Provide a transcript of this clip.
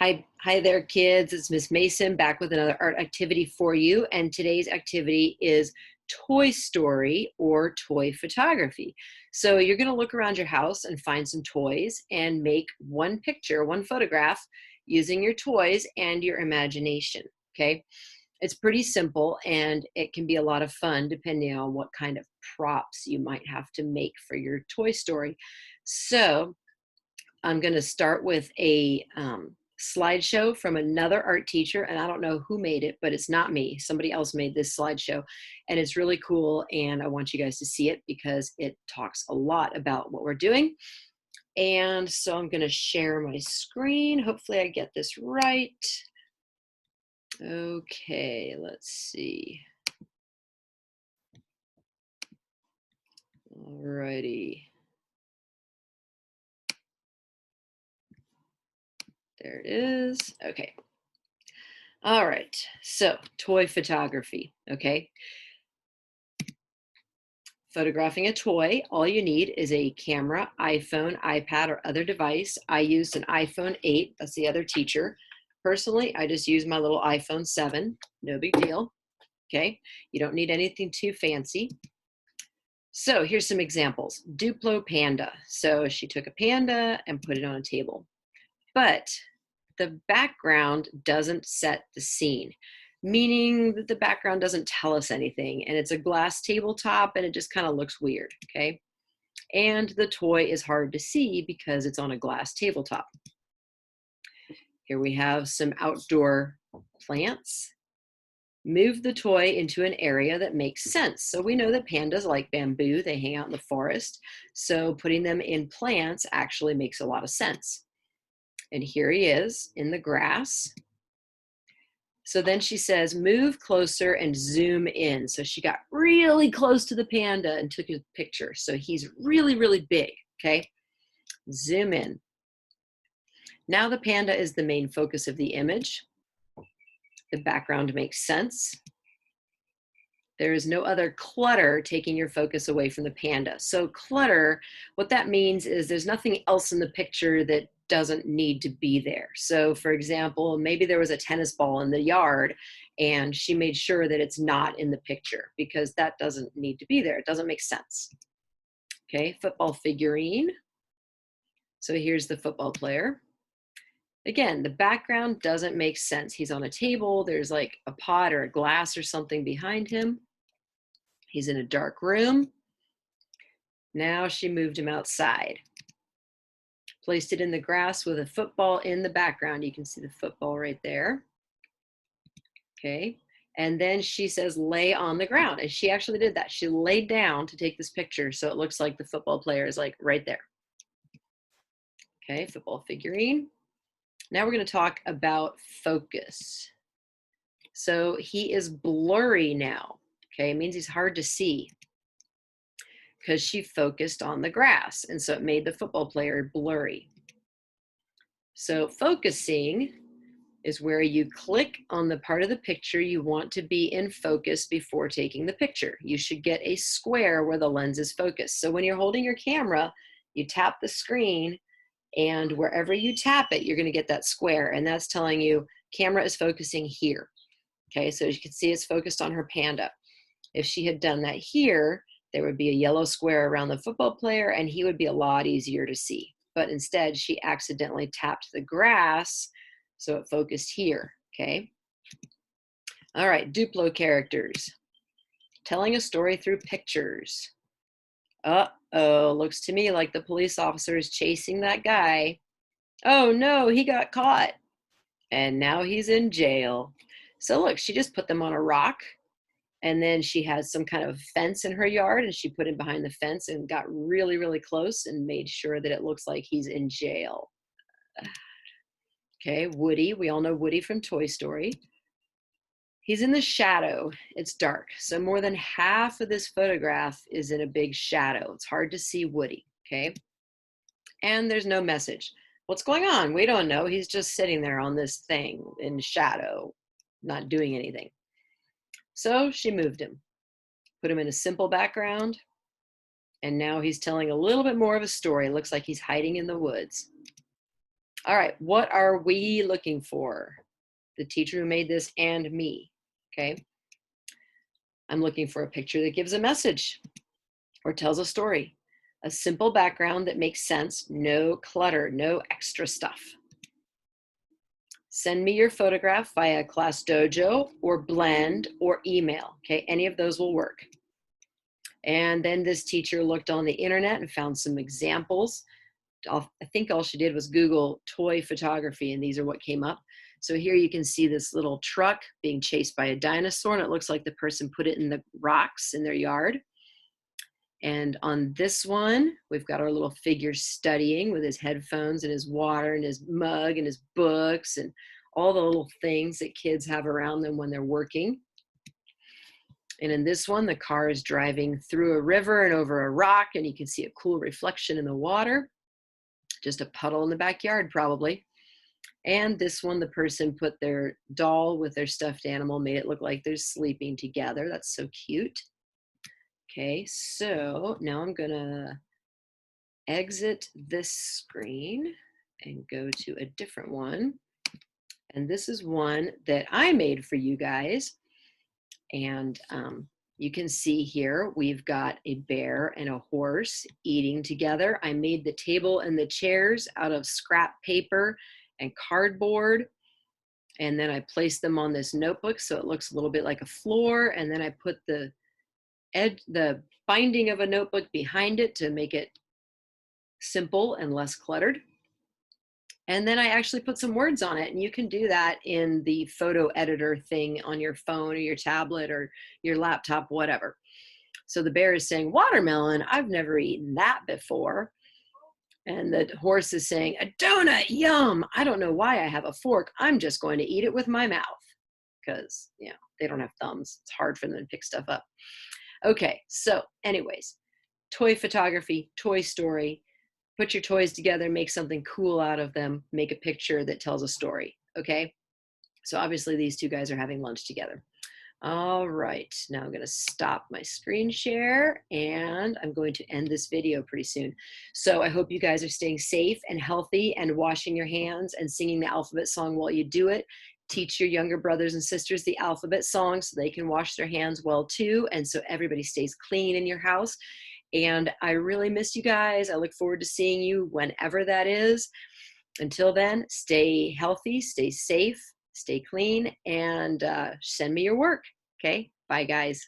Hi there, kids. It's Miss Mason back with another art activity for you. And today's activity is toy story or toy photography. So you're going to look around your house and find some toys and make one picture, one photograph using your toys and your imagination. Okay. It's pretty simple and it can be a lot of fun depending on what kind of props you might have to make for your toy story. So I'm going to start with a slideshow from another art teacher, and I don't know who made it, but it's not me. Somebody else made this slideshow, and it's really cool, and I want you guys to see it because it talks a lot about what we're doing. And so I'm going to share my screen. Hopefully I get this right. Okay, let's see. Alrighty. There it is. Okay. All right. So, toy photography. Okay. Photographing a toy, all you need is a camera, iPhone, iPad, or other device. I used an iPhone 8. That's the other teacher. Personally, I just use my little iPhone 7. No big deal. Okay. You don't need anything too fancy. So here's some examples. Duplo panda. So she took a panda and put it on a table. But the background doesn't set the scene, meaning that the background doesn't tell us anything, and it's a glass tabletop and it just kind of looks weird, okay? And the toy is hard to see because it's on a glass tabletop. Here we have some outdoor plants. Move the toy into an area that makes sense. So we know that pandas like bamboo, they hang out in the forest. So putting them in plants actually makes a lot of sense. And here he is in the grass. So then she says, move closer and zoom in. So she got really close to the panda and took a picture. So he's really, really big, okay? Zoom in. Now the panda is the main focus of the image. The background makes sense. There is no other clutter taking your focus away from the panda. So clutter, what that means is there's nothing else in the picture that doesn't need to be there. So for example, maybe there was a tennis ball in the yard and she made sure that it's not in the picture because that doesn't need to be there. It doesn't make sense. Okay, football figurine. So here's the football player. Again, the background doesn't make sense. He's on a table. There's like a pot or a glass or something behind him. He's in a dark room. Now she moved him outside. Placed it in the grass with a football in the background. You can see the football right there. Okay. And then she says, lay on the ground. And she actually did that. She laid down to take this picture. So it looks like the football player is like right there. Okay, football figurine. Now we're going to talk about focus. So he is blurry now. Okay, it means he's hard to see because she focused on the grass. And so it made the football player blurry. So focusing is where you click on the part of the picture you want to be in focus before taking the picture. You should get a square where the lens is focused. So when you're holding your camera, you tap the screen, and wherever you tap it, you're going to get that square. And that's telling you camera is focusing here. Okay, so as you can see, it's focused on her panda. If she had done that here, there would be a yellow square around the football player and he would be a lot easier to see. But instead, she accidentally tapped the grass, so it focused here, okay? All right, Duplo characters. Telling a story through pictures. Uh-oh, looks to me like the police officer is chasing that guy. Oh no, he got caught. And now he's in jail. So look, she just put them on a rock. And then she has some kind of fence in her yard and she put him behind the fence and got really, really close and made sure that it looks like he's in jail. Okay, Woody, we all know Woody from Toy Story. He's in the shadow, it's dark. So more than half of this photograph is in a big shadow. It's hard to see Woody, okay? And there's no message. What's going on? We don't know. He's just sitting there on this thing in shadow, not doing anything. So she moved him, put him in a simple background, and now he's telling a little bit more of a story. It looks like he's hiding in the woods. All right, what are we looking for? The teacher who made this and me, okay? I'm looking for a picture that gives a message or tells a story. A simple background that makes sense, no clutter, no extra stuff. Send me your photograph via Class Dojo or Blend or email, okay? Any of those will work. And then this teacher looked on the internet and found some examples. I think all she did was Google toy photography, and these are what came up. So here you can see this little truck being chased by a dinosaur, and it looks like the person put it in the rocks in their yard. And on this one, we've got our little figure studying with his headphones and his water and his mug and his books and all the little things that kids have around them when they're working. And in this one, the car is driving through a river and over a rock, and you can see a cool reflection in the water. Just a puddle in the backyard, probably. And this one, the person put their doll with their stuffed animal, made it look like they're sleeping together. That's so cute. Okay, so now I'm gonna exit this screen and go to a different one. And this is one that I made for you guys. And you can see here, we've got a bear and a horse eating together. I made the table and the chairs out of scrap paper and cardboard. And then I placed them on this notebook so it looks a little bit like a floor. And then I put the binding of a notebook behind it to make it simple and less cluttered. And then I actually put some words on it, and you can do that in the photo editor thing on your phone or your tablet or your laptop, whatever. So the bear is saying, watermelon, I've never eaten that before. And the horse is saying, a donut, yum. I don't know why I have a fork. I'm just going to eat it with my mouth because, you know, they don't have thumbs. It's hard for them to pick stuff up. Okay, so anyways, toy photography, toy story. Put your toys together, make something cool out of them, make a picture that tells a story, okay? So obviously these two guys are having lunch together. All right, now I'm gonna stop my screen share and I'm going to end this video pretty soon. So I hope you guys are staying safe and healthy and washing your hands and singing the alphabet song while you do it. Teach your younger brothers and sisters the alphabet song so they can wash their hands well too, and so everybody stays clean in your house. And I really miss you guys. I look forward to seeing you whenever that is. Until then, stay healthy, stay safe, stay clean, and send me your work. Okay? Bye, guys.